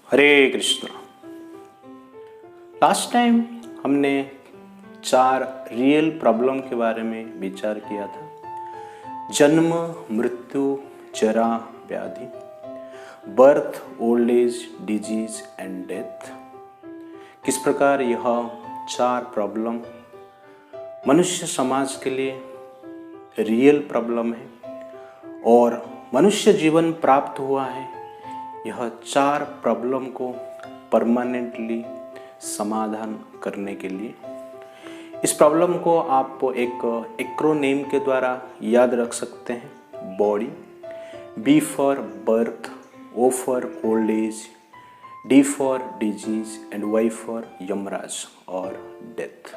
हरे Krishna. Last time हमने 4 real problem के बारे में विचार किया था। जन्म, मृत्यु, जरा, व्याधि, birth, old age, disease and death. किस प्रकार यह 4 प्रॉब्लम मनुष्य समाज के लिए रियल प्रॉब्लम है और मनुष्य जीवन प्राप्त हुआ है यह 4 प्रॉब्लम को परमानेंटली समाधान करने के लिए। इस प्रॉब्लम को आप एक एक्रोनेम के द्वारा याद रख सकते हैं। Body, B for birth, O for old age, D for disease and Y for Yamraj और death.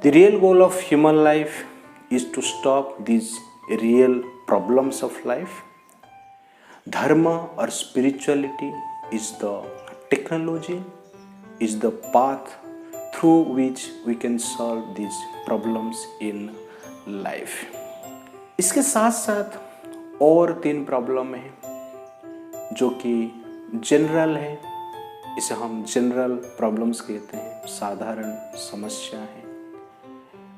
The real goal of human life is to stop these real problems of life. Dharma or spirituality is the technology, is the path through which we can solve these problems in life. इसके साथ साथ और 3 problem है जो कि general है। इसे हम जनरल प्रॉब्लम्स कहते हैं। साधारण समस्या है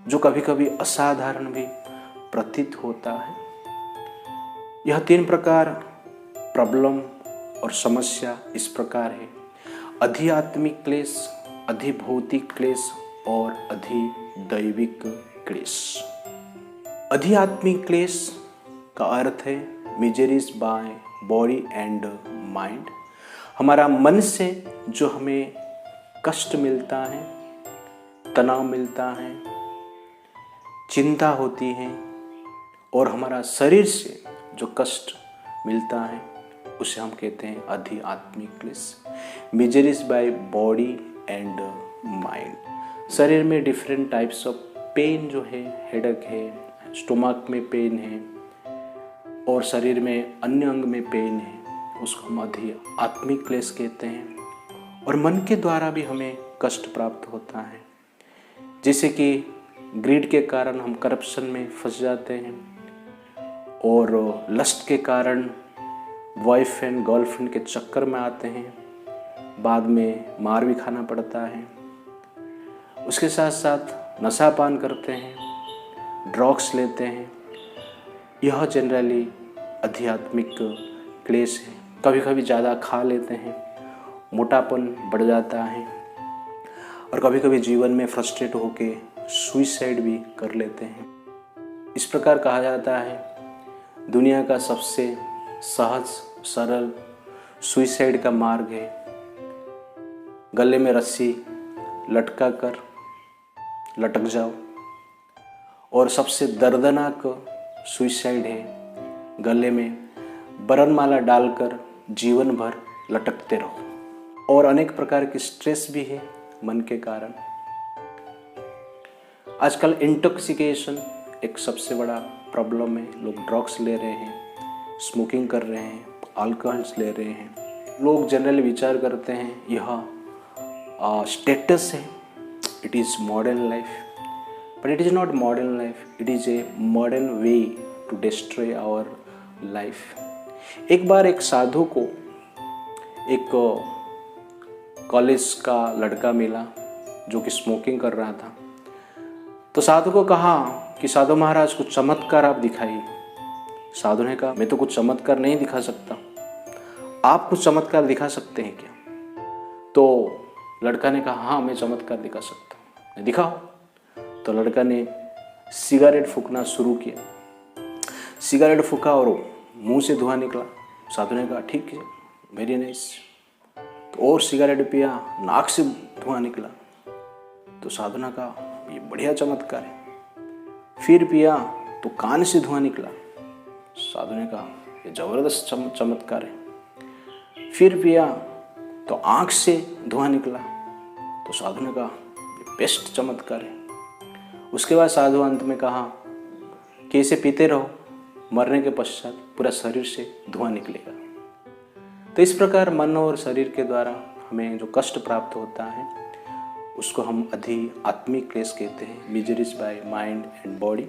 जो कभी कभी असाधारण भी प्रतीत होता है। यह 3 प्रकार प्रॉब्लम और समस्या इस प्रकार है: अधिआत्मिक क्लेश, अधिभौतिक क्लेश और अधिदैविक क्लेश। अधिआत्मिक क्लेश का अर्थ है miseries by body and mind. हमारा मन से जो हमें कष्ट मिलता है, तनाव मिलता है, चिंता होती है और हमारा शरीर से जो कष्ट मिलता है उसे हम कहते हैं अधिआत्मिक क्लेश। Miseries by body and mind. शरीर में डिफरेंट टाइप्स ऑफ पेन जो है, हेडेक है, स्टोमक में पेन है और शरीर में अन्य अंग में पेन है, उसको हम अधिआत्मिक क्लेश कहते हैं। और मन के द्वारा भी हमें कष्ट प्राप्त होता है, जैसे कि ग्रीड के कारण हम करप्शन में फंस जाते हैं और लस्ट के कारण वाइफ एंड गर्लफ्रेंड के चक्कर में आते हैं, बाद में मार भी खाना पड़ता है। उसके साथ साथ नशा पान करते हैं, ड्रग्स लेते हैं। यह जनरली आध्यात्मिक क्लेश है। कभी कभी ज़्यादा खा लेते हैं, मोटापन बढ़ जाता है और कभी कभी जीवन में फ्रस्ट्रेट होके सुइसाइड भी कर लेते हैं। इस प्रकार कहा जाता है दुनिया का सबसे सहज सरल सुइसाइड का मार्ग है गले में रस्सी लटका कर लटक जाओ, और सबसे दर्दनाक सुइसाइड है गले में बरनमाला डालकर जीवन भर लटकते रहो। और अनेक प्रकार की स्ट्रेस भी है मन के कारण। आजकल इंटॉक्सिकेशन एक सबसे बड़ा प्रॉब्लम है। लोग ड्रग्स ले रहे हैं, स्मोकिंग कर रहे हैं, अल्कोहल्स ले रहे हैं। लोग जनरली विचार करते हैं यह स्टेटस है, it is modern life, but it is not modern life, it is a modern way to destroy our life. एक बार एक साधु को एक कॉलेज का लड़का मिला जो कि स्मोकिंग कर रहा था। तो साधु को कहा कि साधु महाराज कुछ चमत्कार आप दिखाइए। साधु ने कहा मैं तो कुछ चमत्कार नहीं दिखा सकता, आप कुछ चमत्कार दिखा सकते हैं क्या? तो लड़का ने कहा हाँ मैं चमत्कार दिखा सकता हूँ, दिखाओ। तो लड़का ने सिगरेट फूंकना शुरू किया। सिगरेट फूंका और मुंह से धुआं निकला। साधु ने कहा ठीक है, वेरी नाइस। तो और सिगरेट पिया, नाक से धुआं निकला। तो साधु ने कहा ये बढ़िया चमत्कार है। फिर पिया तो कान से धुआं निकला। साधु ने कहा ये जबरदस्त चमत्कार है। फिर पिया तो आँख से धुआं निकला। तो साधु ने कहा ये बेस्ट चमत्कार है। उसके बाद साधु अंत में कहा कि इसे पीते रहो, मरने के पश्चात पूरा शरीर से धुआं निकलेगा। तो इस प्रकार मन और शरीर के द्वारा हमें जो कष्ट प्राप्त होता है उसको हम अधिआत्मिक क्लेश कहते हैं। Miseries by mind and body.